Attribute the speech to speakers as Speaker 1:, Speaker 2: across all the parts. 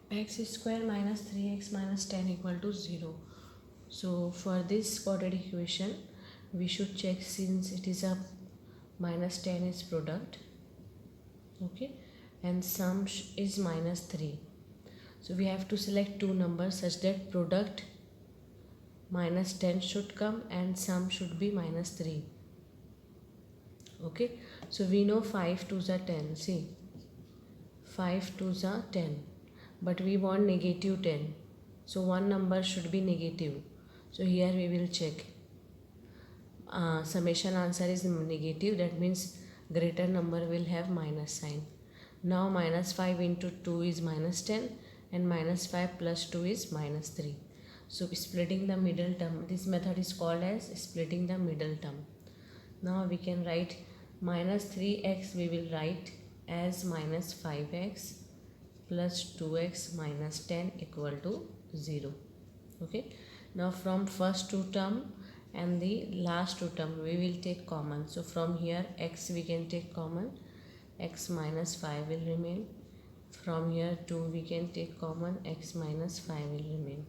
Speaker 1: x square minus 3x minus 10 equal to 0. So for this quadratic equation we should check, since it is a minus 10 is product, okay, and sum is minus 3. So we have to select two numbers such that product minus 10 should come and sum should be minus 3. Okay, so we know 5 2s are 10. See, 5 2s are 10, but we want negative 10. So one number should be negative. So here we will check. Summation answer is negative, that means greater number will have minus sign. Now minus 5 into 2 is minus 10 and minus 5 plus 2 is minus 3. So splitting the middle term, this method is called as splitting the middle term. Now we can write minus 3x, we will write as minus 5x plus 2x minus 10 equal to 0. Okay, now from first two term and the last two term we will take common. So from here x we can take common, x minus 5 will remain. From here 2 we can take common, x minus 5 will remain.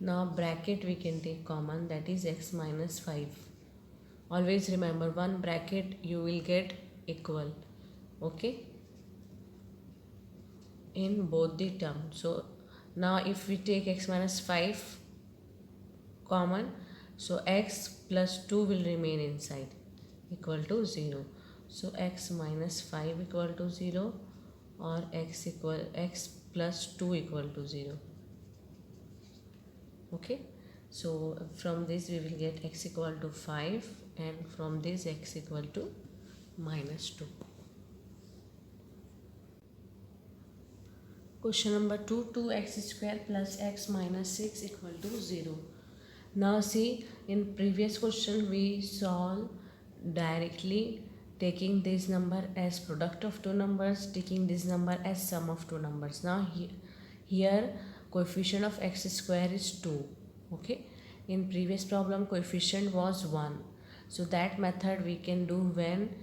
Speaker 1: Now bracket we can take common, that is x minus 5. Always remember, one bracket you will get equal, okay, in both the terms. So now if we take x minus 5 common, so x plus 2 will remain inside equal to 0. So x minus 5 equal to 0 or x plus 2 equal to 0. Okay, so from this we will get x equal to 5 and from this x equal to minus 2. Question number 2, 2x square plus x minus 6 equal to 0. Now see, in previous question we solve directly taking this number as product of two numbers, taking this number as sum of two numbers. Now here coefficient of x square is 2. Okay, in previous problem coefficient was 1. So that method we can do when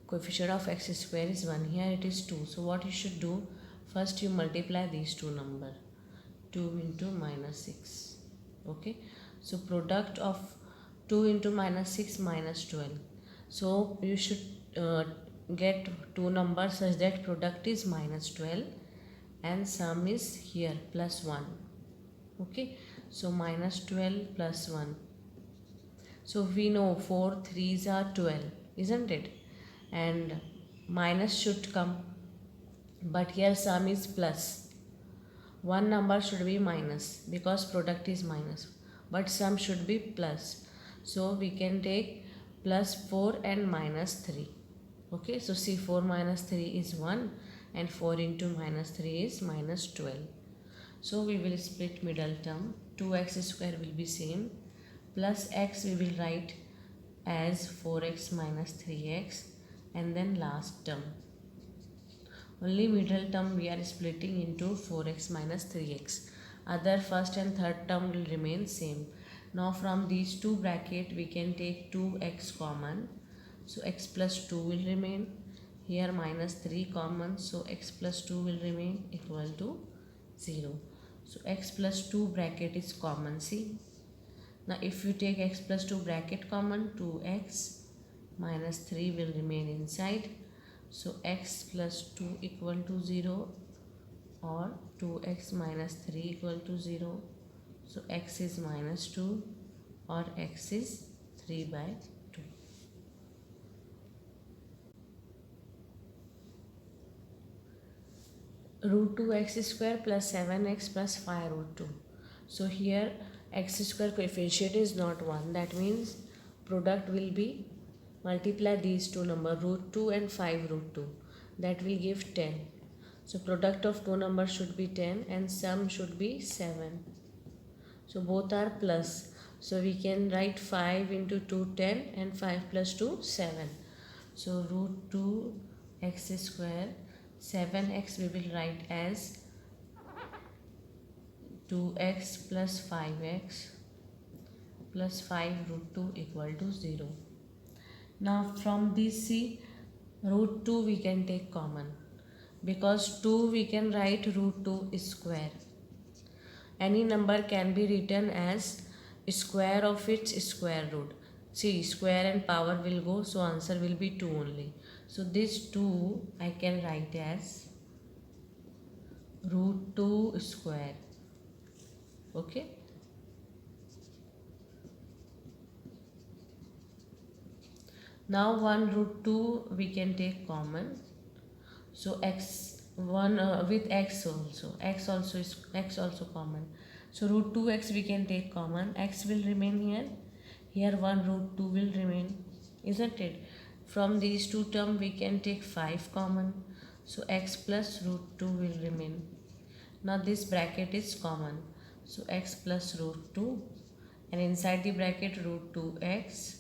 Speaker 1: coefficient of x square is 1. Here it is 2. So what you should do, first you multiply these two numbers, 2 into minus 6. Okay, so product of 2 into minus 6 minus 12. So you should get two numbers such that product is minus 12 and sum is here plus 1. Okay, so minus 12 plus 1. So we know 4 3s are 12, isn't it? And minus should come, but here sum is plus. One number should be minus because product is minus, but sum should be plus. So we can take plus 4 and minus 3. Okay, so see, 4 minus 3 is 1 and 4 into minus 3 is minus 12. So we will split middle term, 2x square will be same, plus x we will write as 4x minus 3x, and then last term. Only middle term we are splitting into 4x minus 3x. Other first and third term will remain same. Now from these two bracket we can take 2x common. So x plus 2 will remain. Here minus 3 common. So x plus 2 will remain equal to 0. So x plus 2 bracket is common. See. Now if you take x plus 2 bracket common, 2x minus 3 will remain inside. So x plus 2 equal to 0 or 2x minus 3 equal to 0. So x is minus 2 or x is 3 by 2. Root 2x square plus 7x plus 5 root 2. So here x square coefficient is not 1. That means product will be, multiply these two numbers, root 2 and 5 root 2. That will give 10. So product of two numbers should be 10 and sum should be 7. So both are plus. So we can write 5 into 2 10 and 5 plus 2 7. So root 2 x square, 7x we will write as 2x plus 5x plus 5 root 2 equal to 0. Now from this, see, root 2 we can take common. Because 2 we can write root 2 square. Any number can be written as square of its square root. See, square and power will go, so answer will be 2 only. So this 2 I can write as root 2 square. Okay. Now 1 root 2 we can take common. So x1 with x also common. So root 2x we can take common. X will remain here. Here 1 root 2 will remain, isn't it? From these two terms we can take 5 common. So x plus root 2 will remain. Now this bracket is common. So x plus root 2, and inside the bracket root 2x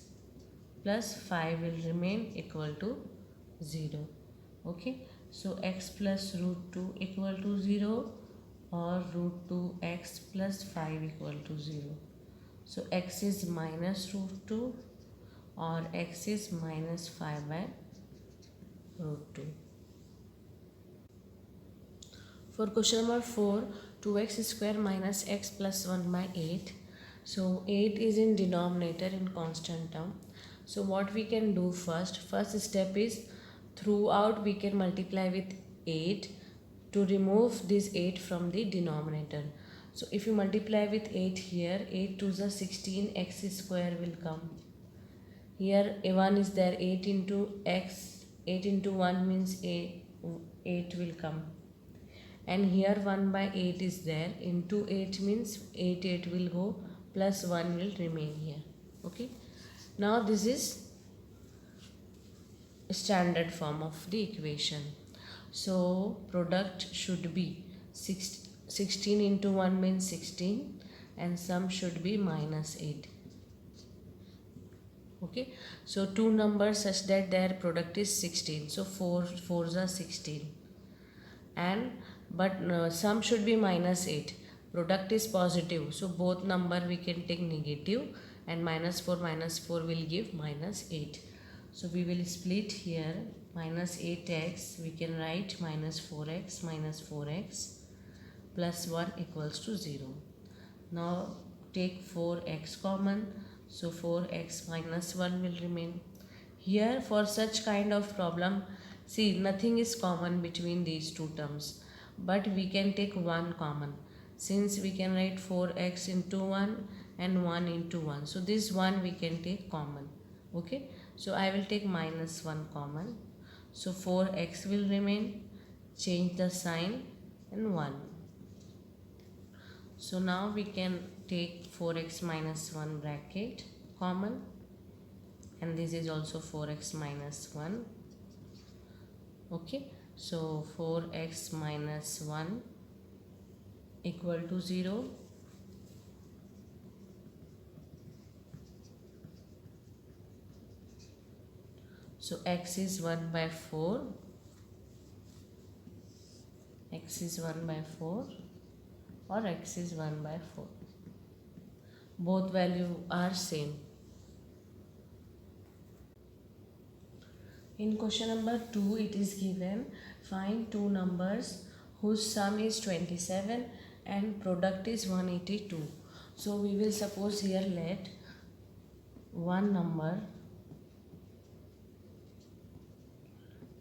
Speaker 1: plus 5 will remain equal to 0. Okay. So x plus root 2 equal to 0, or root 2x plus 5 equal to 0. So x is minus root 2, or x is minus 5 by root 2. For question number 4, 2x square minus x plus 1 by 8. So 8 is in denominator in constant term. So what we can do first step is, throughout we can multiply with 8 to remove this 8 from the denominator. So if you multiply with 8 here, 8 to the 16, x square will come. Here a 1 is there, 8 into x, 8 into 1 means 8 will come. And here 1 by 8 is there, into 8 means 8 will go, plus 1 will remain here. Okay. Now this is standard form of the equation. So product should be 16 into 1 means 16, and sum should be minus 8. Okay. So two numbers such that their product is 16. So 4s are 16. And but sum should be minus 8. Product is positive. So both number we can take negative, and minus 4 will give minus 8. So we will split here, minus 8x we can write minus 4x plus 1 equals to 0. Now take 4x common. So 4x minus 1 will remain. Here for such kind of problem, see, nothing is common between these two terms, but we can take 1 common, since we can write 4x into 1 and 1 into 1. So this 1 we can take common. Okay. So I will take minus 1 common. So 4x will remain, change the sign, and 1. So now we can take 4x minus 1 bracket common, and this is also 4x minus 1. Okay. So 4x minus 1 equal to 0. So x is 1 by 4. X is 1 by 4, or x is 1 by 4. Both value are same. In question number 2, it is given, find two numbers whose sum is 27 and product is 182. So we will suppose here let one number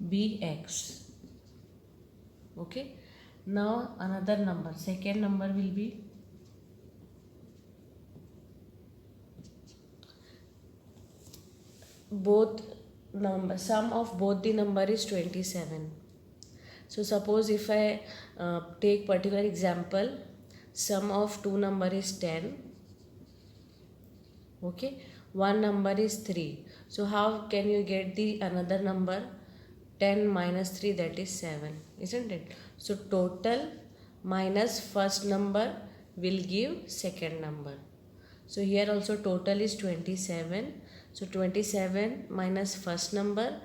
Speaker 1: be x. Okay. Now another number, second number will be sum of both the number is 27. So suppose if I take particular example, sum of two number is 10. Okay. One number is 3. So how can you get the another number? 10 minus 3, that is 7, isn't it? So total minus first number will give second number. So here also total is 27. So 27 minus first number,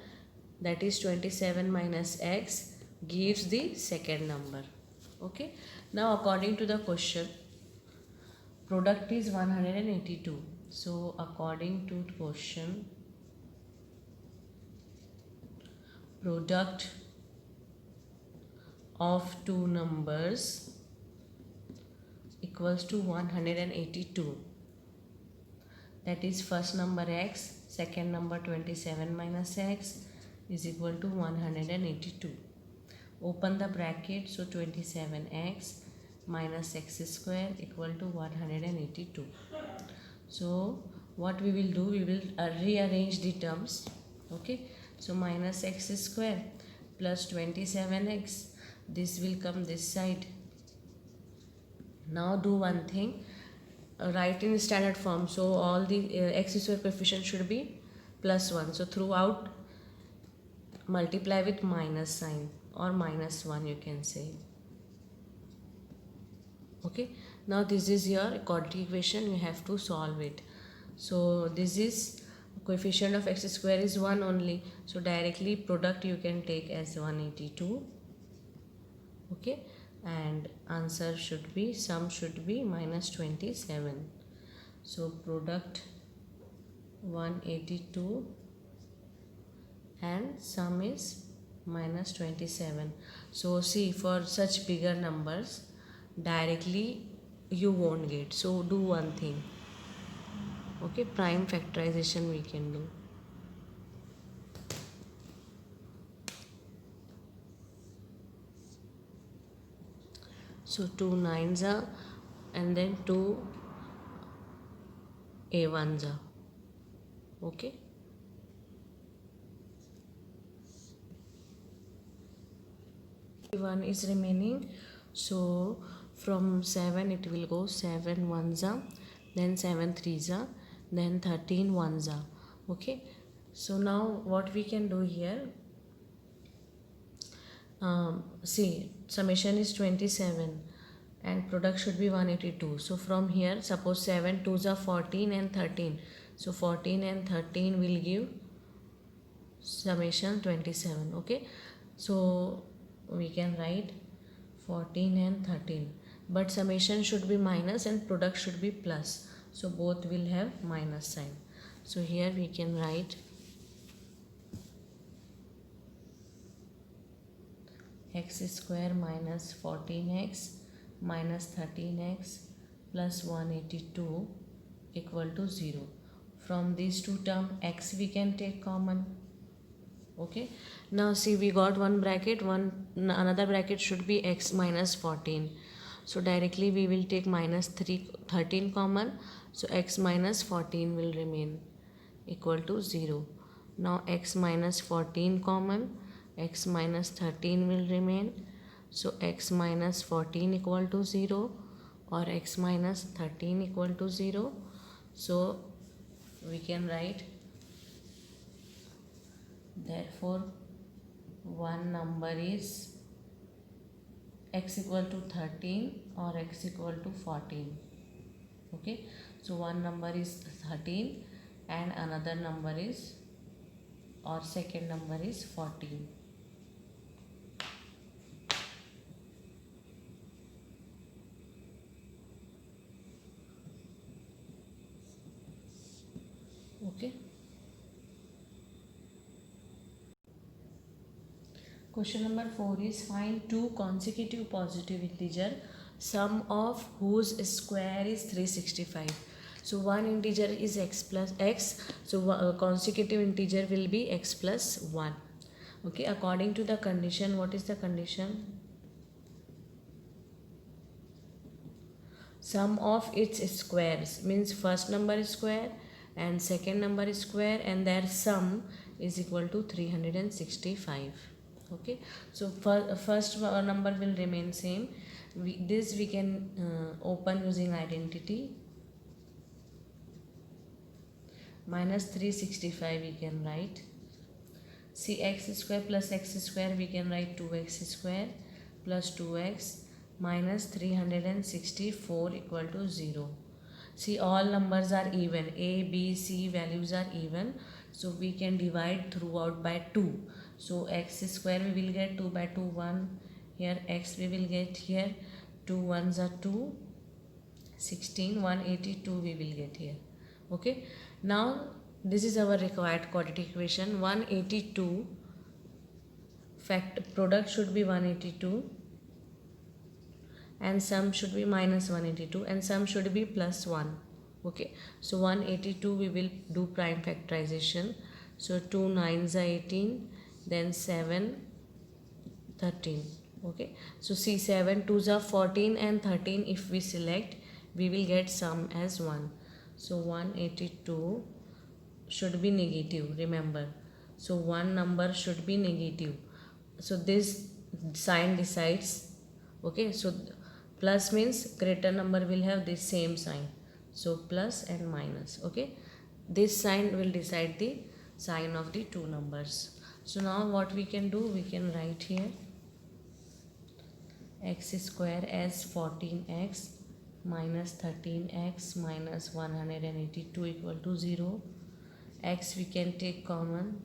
Speaker 1: that is 27 minus x, gives the second number. Okay. Now according to the question, product is 182. So according to question, product of two numbers equals to 182. That is first number x, second number 27 minus x is equal to 182. Open the bracket, so 27x minus x square equal to 182. So what we will do, we will rearrange the terms. Okay, so minus x square plus 27x, this will come this side. Now do one thing, write in standard form, so all the x square coefficient should be plus 1. So throughout multiply with minus sign or minus 1, you can say. Okay, now this is your quadratic equation, you have to solve it. So this is coefficient of x square is 1 only, so directly product you can take as 182. Okay, and answer should be, sum should be minus 27. So product 182 and sum is minus 27. So see, for such bigger numbers directly you won't get, so do one thing. Okay, prime factorization we can do. So 2 9s are, and then 2 a1s are. Okay, one is remaining, so from 7 it will go 7 1s are, then 7 3s are, then 13 1s are. Okay, so now what we can do here, see, summation is 27 and product should be 182. So from here, suppose 7 2s are 14 and 13, so 14 and 13 will give summation 27. Okay, so we can write 14 and 13, but summation should be minus and product should be plus, so both will have minus sign. So here we can write x square minus 14x minus 13x plus 182 equal to 0. From these two terms, x we can take common. Okay, now see, we got one bracket, another bracket should be x minus 14. So directly we will take minus 13 common, so x minus 14 will remain equal to 0. Now x minus 14 common, x minus 13 will remain, so x minus 14 equal to 0 or x minus 13 equal to 0. So we can write, therefore one number is x equal to 13 or x equal to 14. Okay, so one number is 13 and another number is, or second number is 14. Okay, question number 4 is, find two consecutive positive integer sum of whose square is 365. So one integer is x plus x, so consecutive integer will be x plus 1. Okay, according to the condition, what is the condition? Sum of its squares means first number is square and second number is square, and their sum is equal to 365. Okay, so first number will remain same. This we can open using identity. Minus 365 we can write. See, x square plus x square we can write 2x square plus 2x minus 364 equal to 0. See, all numbers are even, a, b, c values are even, so we can divide throughout by 2. So x square we will get 2 by 2 1, here x we will get here 2 1s are 2, 16, 182 we will get here. Okay, now this is our required quadratic equation. 182 product should be 182 and sum should be minus 182 and sum should be plus 1. Okay, so 182 we will do prime factorization. So 2 9s are 18, then 7 13. Okay, so see 7 2s are 14 and 13 if we select we will get sum as 1. So 182 should be negative, remember. So one number should be negative. So this sign decides. Okay, so plus means greater number will have this same sign. So plus and minus. Okay, this sign will decide the sign of the two numbers. So now what we can do, we can write here x square as 14x minus 13x minus 182 equal to 0. X we can take common,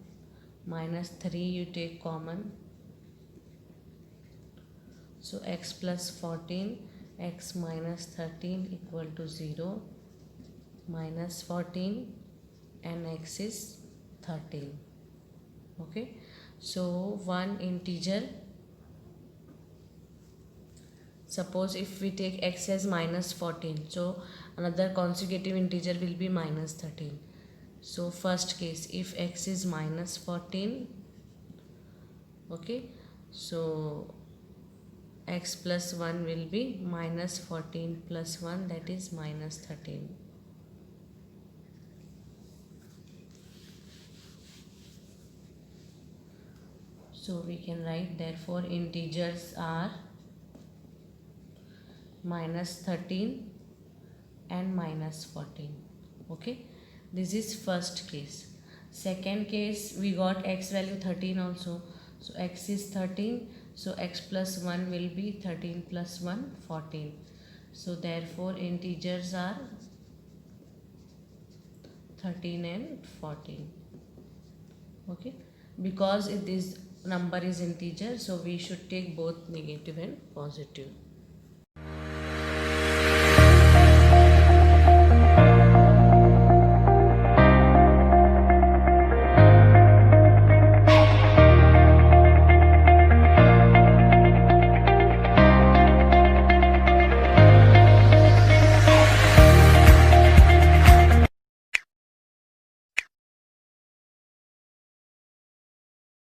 Speaker 1: minus 3 you take common. So x plus 14, x minus 13 equal to 0, minus 14 and x is 13. Okay, so one integer, suppose if we take x as minus 14, so another consecutive integer will be minus 13. So first case, if x is minus 14, okay, so x plus 1 will be minus 14 plus 1, that is minus 13. So we can write therefore integers are minus 13 and minus 14. Okay, this is first case. Second case, we got x value 13 also. So x is 13, so x plus 1 will be 13 plus 1 14. So therefore integers are 13 and 14. Okay, because this number is integer, so we should take both negative and positive.